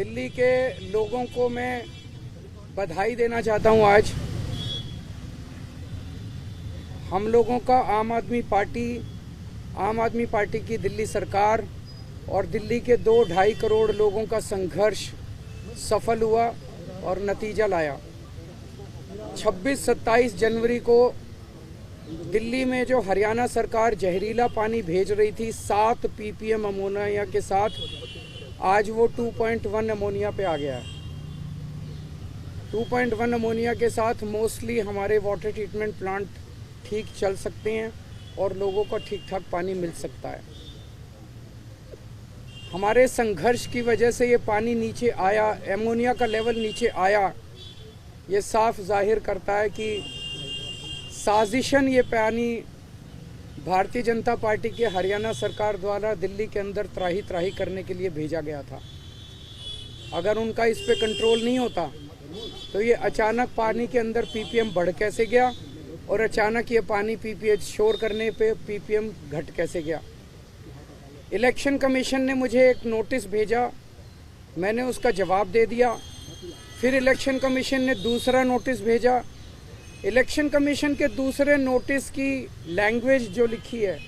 दिल्ली के लोगों को मैं बधाई देना चाहता हूं। आज हम लोगों का आम आदमी पार्टी की दिल्ली सरकार और दिल्ली के 2-2.5 करोड़ लोगों का संघर्ष सफल हुआ और नतीजा लाया। 26-27 जनवरी को दिल्ली में जो हरियाणा सरकार जहरीला पानी भेज रही थी 7 ppm अमोनिया के साथ, आज वो 2.1 अमोनिया पे आ गया है। 2.1 अमोनिया के साथ मोस्टली हमारे वाटर ट्रीटमेंट प्लांट ठीक चल सकते हैं और लोगों को ठीक ठाक पानी मिल सकता है। हमारे संघर्ष की वजह से ये पानी नीचे आया, एमोनिया का लेवल नीचे आया। ये साफ जाहिर करता है कि साजिशन ये पानी भारतीय जनता पार्टी के हरियाणा सरकार द्वारा दिल्ली के अंदर त्राही करने के लिए भेजा गया था। अगर उनका इस पे कंट्रोल नहीं होता तो ये अचानक पानी के अंदर पीपीएम बढ़ कैसे गया और अचानक ये पानी पीपीएच शोर करने पे पीपीएम घट कैसे गया। इलेक्शन कमीशन ने मुझे एक नोटिस भेजा, मैंने उसका जवाब दे दिया। फिर इलेक्शन कमीशन ने दूसरा नोटिस भेजा। इलेक्शन कमीशन के दूसरे नोटिस की लैंग्वेज जो लिखी है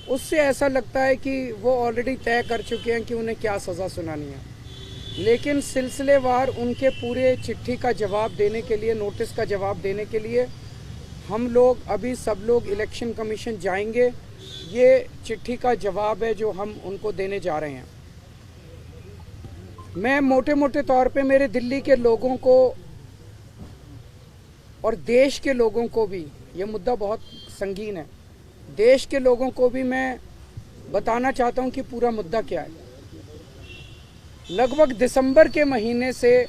उससे ऐसा लगता है कि वो ऑलरेडी तय कर चुके हैं कि उन्हें क्या सज़ा सुनानी है। लेकिन सिलसिलेवार उनके पूरे चिट्ठी का जवाब देने के लिए, नोटिस का जवाब देने के लिए हम लोग अभी सब लोग इलेक्शन कमीशन जाएंगे। ये चिट्ठी का जवाब है जो हम उनको देने जा रहे हैं। मैं मोटे मोटे तौर पे मेरे दिल्ली के लोगों को और देश के लोगों को भी, ये मुद्दा बहुत संगीन है, देश के लोगों को भी मैं बताना चाहता हूं कि पूरा मुद्दा क्या है। लगभग दिसंबर के महीने से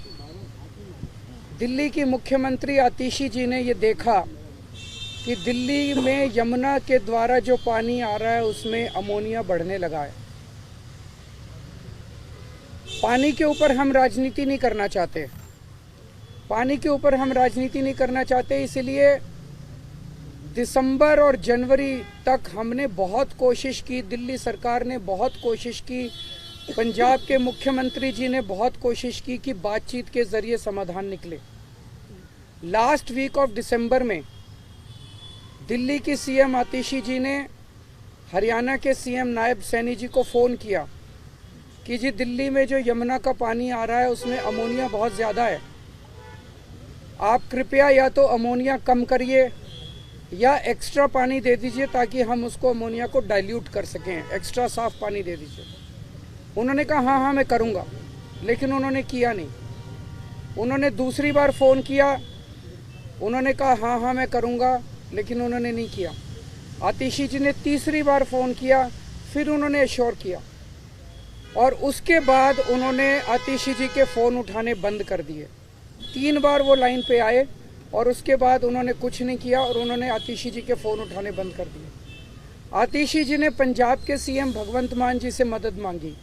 दिल्ली की मुख्यमंत्री आतिशी जी ने ये देखा कि दिल्ली में यमुना के द्वारा जो पानी आ रहा है उसमें अमोनिया बढ़ने लगा है। पानी के ऊपर हम राजनीति नहीं करना चाहते, इसलिए दिसंबर और जनवरी तक हमने बहुत कोशिश की, दिल्ली सरकार ने बहुत कोशिश की, पंजाब के मुख्यमंत्री जी ने बहुत कोशिश की कि बातचीत के जरिए समाधान निकले। लास्ट वीक ऑफ दिसंबर में दिल्ली की सीएम आतिशी जी ने हरियाणा के सीएम नायब सैनी जी को फ़ोन किया कि जी दिल्ली में जो यमुना का पानी आ रहा है उसमें अमोनिया बहुत ज़्यादा है, आप कृपया या तो अमोनिया कम करिए या एक्स्ट्रा पानी दे दीजिए ताकि हम उसको अमोनिया को डाइल्यूट कर सकें, एक्स्ट्रा साफ पानी दे दीजिए। उन्होंने कहा हाँ मैं करूँगा, लेकिन उन्होंने किया नहीं। उन्होंने दूसरी बार फ़ोन किया, उन्होंने कहा हाँ मैं करूँगा, लेकिन उन्होंने नहीं किया। आतिशी जी ने तीसरी बार फ़ोन किया, फिर उन्होंने एश्योर किया और उसके बाद उन्होंने आतिशी जी के फ़ोन उठाने बंद कर दिए। 3 बार वो लाइन पे आए और उसके बाद उन्होंने कुछ नहीं किया और उन्होंने आतिशी जी के फ़ोन उठाने बंद कर दिए। आतिशी जी ने पंजाब के सीएम भगवंत मान जी से मदद मांगी।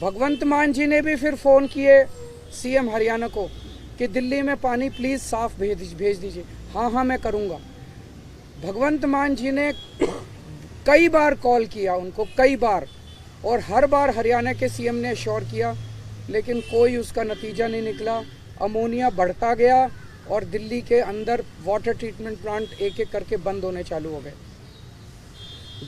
भगवंत मान जी ने भी फिर फ़ोन किए सीएम हरियाणा को कि दिल्ली में पानी प्लीज़ साफ भेज दीजिए। हाँ मैं करूँगा। भगवंत मान जी ने कई बार कॉल किया उनको, कई बार, और हर बार हरियाणा के सीएम ने श्योर किया, लेकिन कोई उसका नतीजा नहीं निकला। अमोनिया बढ़ता गया और दिल्ली के अंदर वाटर ट्रीटमेंट प्लांट एक एक करके बंद होने चालू हो गए।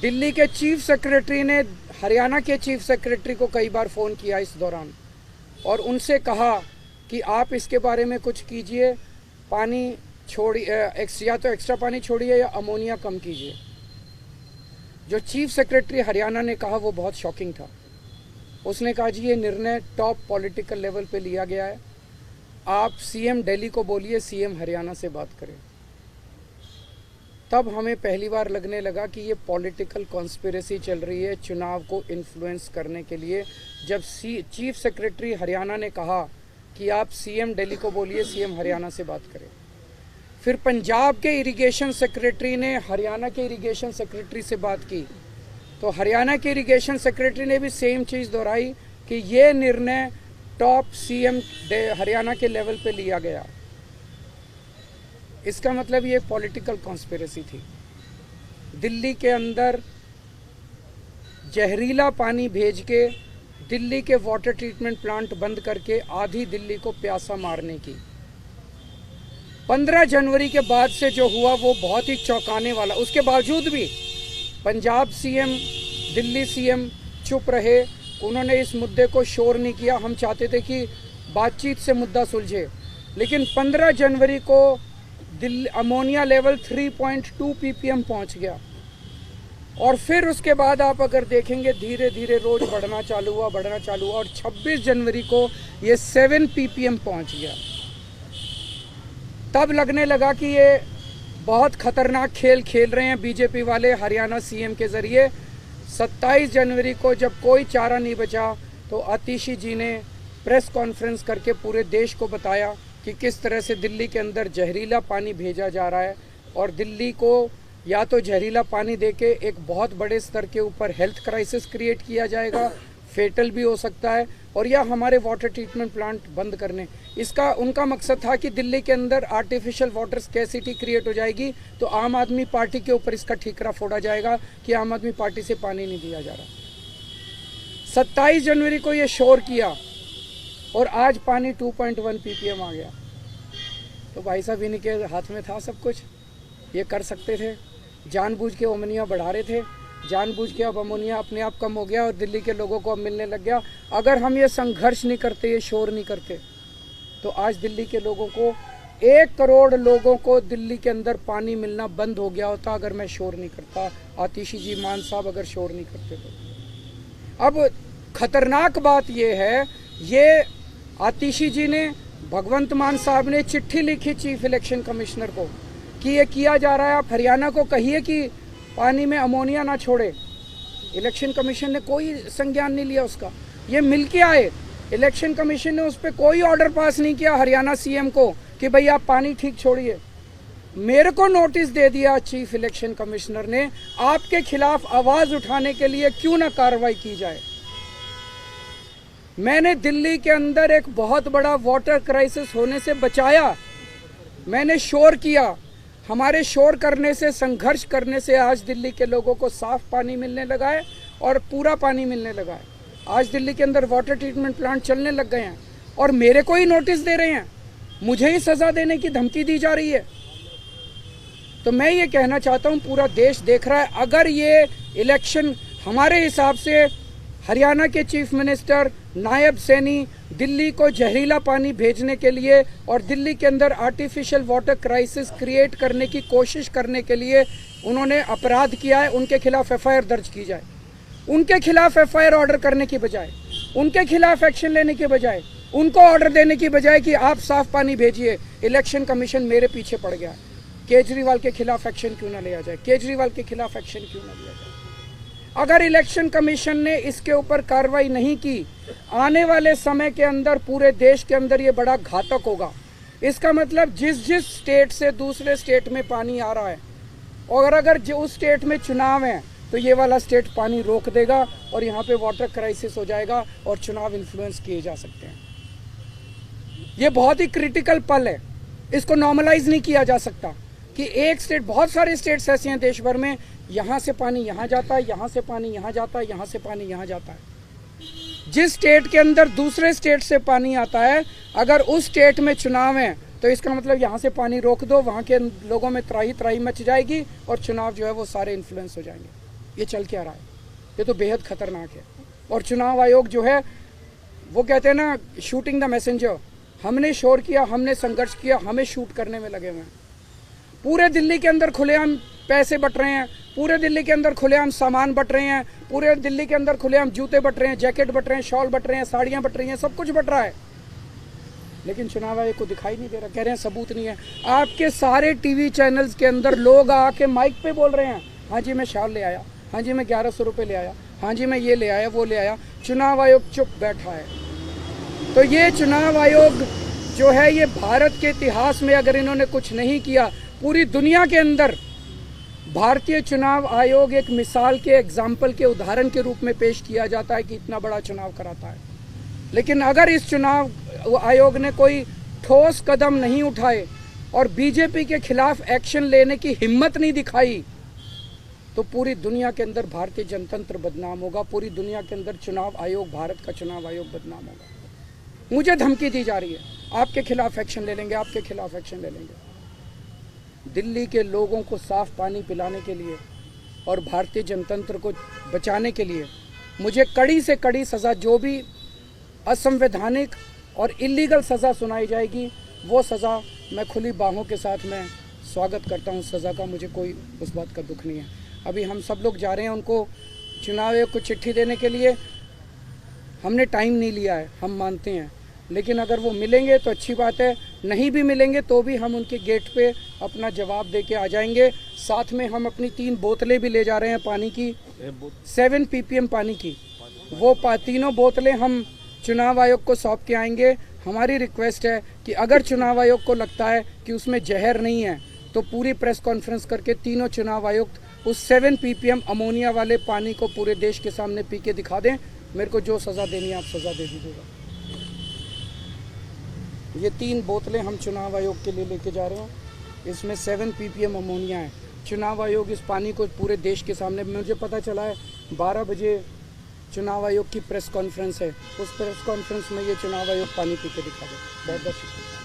दिल्ली के चीफ सेक्रेटरी ने हरियाणा के चीफ सेक्रेटरी को कई बार फ़ोन किया इस दौरान और उनसे कहा कि आप इसके बारे में कुछ कीजिए, पानी छोड़िए, या तो एक्स्ट्रा पानी छोड़िए या अमोनिया कम कीजिए। जो चीफ सेक्रेटरी हरियाणा ने कहा वो बहुत शॉकिंग था। उसने कहा जी ये निर्णय टॉप पॉलिटिकल लेवल पे लिया गया है, आप सीएम दिल्ली को बोलिए सीएम हरियाणा से बात करें। तब हमें पहली बार लगने लगा कि ये पॉलिटिकल कॉन्स्पिरेसी चल रही है चुनाव को इन्फ्लुएंस करने के लिए। जब चीफ सेक्रेटरी हरियाणा ने कहा कि आप सीएम दिल्ली को बोलिए सीएम हरियाणा से बात करें, फिर पंजाब के इरिगेशन सेक्रेटरी ने हरियाणा के इरिगेशन सेक्रेटरी से बात की तो हरियाणा के इरिगेशन सेक्रेटरी ने भी सेम चीज़ दोहराई कि ये निर्णय टॉप सीएम हरियाणा के लेवल पे लिया गया। इसका मतलब ये पॉलिटिकल कॉन्स्पिरेसी थी। दिल्ली के अंदर जहरीला पानी भेज के दिल्ली के वाटर ट्रीटमेंट प्लांट बंद करके आधी दिल्ली को प्यासा मारने की। 15 जनवरी के बाद से जो हुआ वो बहुत ही चौंकाने वाला। उसके बावजूद भी पंजाब सीएम, दिल्ली सीएम चुप रहे, उन्होंने इस मुद्दे को शोर नहीं किया। हम चाहते थे कि बातचीत से मुद्दा सुलझे, लेकिन 15 जनवरी को दिल्ली अमोनिया लेवल 3.2 ppm पहुंच गया और फिर उसके बाद आप अगर देखेंगे धीरे धीरे रोज बढ़ना चालू हुआ और 26 जनवरी को ये 7 ppm पहुंच गया। तब लगने लगा कि ये बहुत खतरनाक खेल खेल रहे हैं बीजेपी वाले हरियाणा सीएम के जरिए। 27 जनवरी को जब कोई चारा नहीं बचा तो आतिशी जी ने प्रेस कॉन्फ्रेंस करके पूरे देश को बताया कि किस तरह से दिल्ली के अंदर जहरीला पानी भेजा जा रहा है और दिल्ली को या तो जहरीला पानी देके एक बहुत बड़े स्तर के ऊपर हेल्थ क्राइसिस क्रिएट किया जाएगा, फेटल भी हो सकता है, और या हमारे वाटर ट्रीटमेंट प्लांट बंद करने। इसका उनका मकसद था कि दिल्ली के अंदर आर्टिफिशियल वाटर स्कैसिटी क्रिएट हो जाएगी तो आम आदमी पार्टी के ऊपर इसका ठीकरा फोड़ा जाएगा कि आम आदमी पार्टी से पानी नहीं दिया जा रहा। 27 जनवरी को ये शोर किया और आज पानी 2.1 ppm आ गया। तो भाई साहब इन्हीं के हाथ में था सब कुछ, ये कर सकते थे। जानबूझ के अमोनिया बढ़ा रहे थे, जानबूझ के अब अमोनिया अपने आप कम हो गया और दिल्ली के लोगों को अब मिलने लग गया। अगर हम ये संघर्ष नहीं करते, ये शोर नहीं करते, तो आज दिल्ली के लोगों को 1 करोड़ लोगों को दिल्ली के अंदर पानी मिलना बंद हो गया होता अगर मैं शोर नहीं करता, आतिशी जी, मान साहब अगर शोर नहीं करते तो। अब खतरनाक बात ये है, ये आतिशी जी ने, भगवंत मान साहब ने चिट्ठी लिखी चीफ इलेक्शन कमिश्नर को कि ये किया जा रहा है, आप हरियाणा को कहिए कि पानी में अमोनिया ना छोड़े। इलेक्शन कमीशन ने कोई संज्ञान नहीं लिया उसका। ये मिल के आए, इलेक्शन कमीशन ने उस पर कोई ऑर्डर पास नहीं किया हरियाणा सीएम को कि भाई आप पानी ठीक छोड़िए। मेरे को नोटिस दे दिया चीफ इलेक्शन कमिश्नर ने, आपके खिलाफ आवाज उठाने के लिए क्यों ना कार्रवाई की जाए। मैंने दिल्ली के अंदर एक बहुत बड़ा वाटर क्राइसिस होने से बचाया, मैंने शोर किया। हमारे शोर करने से, संघर्ष करने से आज दिल्ली के लोगों को साफ पानी मिलने लगा है और पूरा पानी मिलने लगा है। आज दिल्ली के अंदर वाटर ट्रीटमेंट प्लांट चलने लग गए हैं और मेरे को ही नोटिस दे रहे हैं, मुझे ही सजा देने की धमकी दी जा रही है। तो मैं ये कहना चाहता हूँ, पूरा देश देख रहा है, अगर ये इलेक्शन हमारे हिसाब से हरियाणा के चीफ मिनिस्टर नायब सैनी दिल्ली को जहरीला पानी भेजने के लिए और दिल्ली के अंदर आर्टिफिशियल वाटर क्राइसिस क्रिएट करने की कोशिश करने के लिए उन्होंने अपराध किया है, उनके खिलाफ एफआईआर दर्ज की जाए। उनके खिलाफ एफआईआर ऑर्डर करने की बजाय, उनके खिलाफ एक्शन लेने के बजाय, उनको ऑर्डर देने की बजाय कि आप साफ पानी भेजिए, इलेक्शन कमीशन मेरे पीछे पड़ गया। केजरीवाल के खिलाफ एक्शन क्यों ना लिया जाए, केजरीवाल के खिलाफ एक्शन क्यों ना लिया जाए। अगर इलेक्शन कमीशन ने इसके ऊपर कार्रवाई नहीं की, आने वाले समय के अंदर पूरे देश के अंदर ये बड़ा घातक होगा। इसका मतलब जिस जिस स्टेट से दूसरे स्टेट में पानी आ रहा है, और अगर जो उस स्टेट में चुनाव है तो ये वाला स्टेट पानी रोक देगा और यहाँ पे वाटर क्राइसिस हो जाएगा और चुनाव इन्फ्लुएंस किए जा सकते हैं। ये बहुत ही क्रिटिकल पल है, इसको नॉर्मलाइज नहीं किया जा सकता कि एक स्टेट, बहुत सारे स्टेट्स ऐसे हैं देश भर में, यहाँ से पानी यहाँ जाता है, यहाँ से पानी यहाँ जाता है, यहाँ से पानी यहाँ जाता है। जिस स्टेट के अंदर दूसरे स्टेट से पानी आता है, अगर उस स्टेट में चुनाव है तो इसका मतलब यहाँ से पानी रोक दो, वहाँ के लोगों में त्राही त्राही मच जाएगी और चुनाव जो है वो सारे इन्फ्लुएंस हो जाएंगे। ये चल क्या रहा है, ये तो बेहद खतरनाक है। और चुनाव आयोग जो है वो कहते हैं ना, शूटिंग द मैसेंजर, हमने शोर किया, हमने संघर्ष किया, हमें शूट करने में लगे हुए हैं। पूरे दिल्ली के अंदर खुलेआम पैसे बट रहे हैं, पूरे दिल्ली के अंदर खुलेआम सामान बट रहे हैं, पूरे दिल्ली के अंदर खुलेआम जूते बट रहे हैं, जैकेट बट रहे हैं, शॉल बट रहे हैं, साड़ियाँ बट रही हैं, सब कुछ बट रहा है, लेकिन चुनाव आयोग को दिखाई नहीं दे रहा। कह रहे हैं सबूत नहीं है। आपके सारे टीवी चैनल्स के अंदर लोग आके माइक पे बोल रहे हैं, हाँ जी मैं शॉल ले आया, हाँ जी मैं 1100 रुपये ले आया, हाँ जी मैं ये ले आया, वो ले आया। चुनाव आयोग चुप बैठा है। तो ये चुनाव आयोग जो है, ये भारत के इतिहास में अगर इन्होंने कुछ नहीं किया, पूरी दुनिया के अंदर भारतीय चुनाव आयोग एक मिसाल के, एग्जाम्पल के, उदाहरण के रूप में पेश किया जाता है कि इतना बड़ा चुनाव कराता है। लेकिन अगर इस चुनाव आयोग ने कोई ठोस कदम नहीं उठाए और बीजेपी के खिलाफ एक्शन लेने की हिम्मत नहीं दिखाई, तो पूरी दुनिया के अंदर भारतीय जनतंत्र बदनाम होगा, पूरी दुनिया के अंदर चुनाव आयोग, भारत का चुनाव आयोग बदनाम होगा। मुझे धमकी दी जा रही है, आपके खिलाफ एक्शन ले लेंगे, आपके खिलाफ एक्शन ले लेंगे। दिल्ली के लोगों को साफ पानी पिलाने के लिए और भारतीय जनतंत्र को बचाने के लिए मुझे कड़ी से कड़ी सज़ा, जो भी असंवैधानिक और इलीगल सज़ा सुनाई जाएगी वो सज़ा मैं खुली बाहों के साथ मैं स्वागत करता हूँ। उस सज़ा का मुझे कोई उस बात का दुख नहीं है। अभी हम सब लोग जा रहे हैं उनको चुनाव आयोग को चिट्ठी देने के लिए। हमने टाइम नहीं लिया है, हम मानते हैं, लेकिन अगर वो मिलेंगे तो अच्छी बात है, नहीं भी मिलेंगे तो भी हम उनके गेट पे अपना जवाब दे के आ जाएंगे। साथ में हम अपनी 3 बोतलें भी ले जा रहे हैं पानी की, 7 ppm पानी की। वो तीनों बोतलें हम चुनाव आयोग को सौंप के आएंगे। हमारी रिक्वेस्ट है कि अगर चुनाव आयोग को लगता है कि उसमें जहर नहीं है तो पूरी प्रेस कॉन्फ्रेंस करके तीनों चुनाव आयुक्त उस 7 ppm अमोनिया वाले पानी को पूरे देश के सामने पी के दिखा दें। मेरे को जो सज़ा देनी है आप सज़ा दे दीजिएगा। ये 3 बोतलें हम चुनाव आयोग के लिए लेके जा रहे हैं, इसमें 7 ppm अमोनिया है। चुनाव आयोग इस पानी को पूरे देश के सामने, मुझे पता चला है 12 बजे चुनाव आयोग की प्रेस कॉन्फ्रेंस है, उस प्रेस कॉन्फ्रेंस में ये चुनाव आयोग पानी पी के दिखा दे। बहुत बहुत शुक्रिया।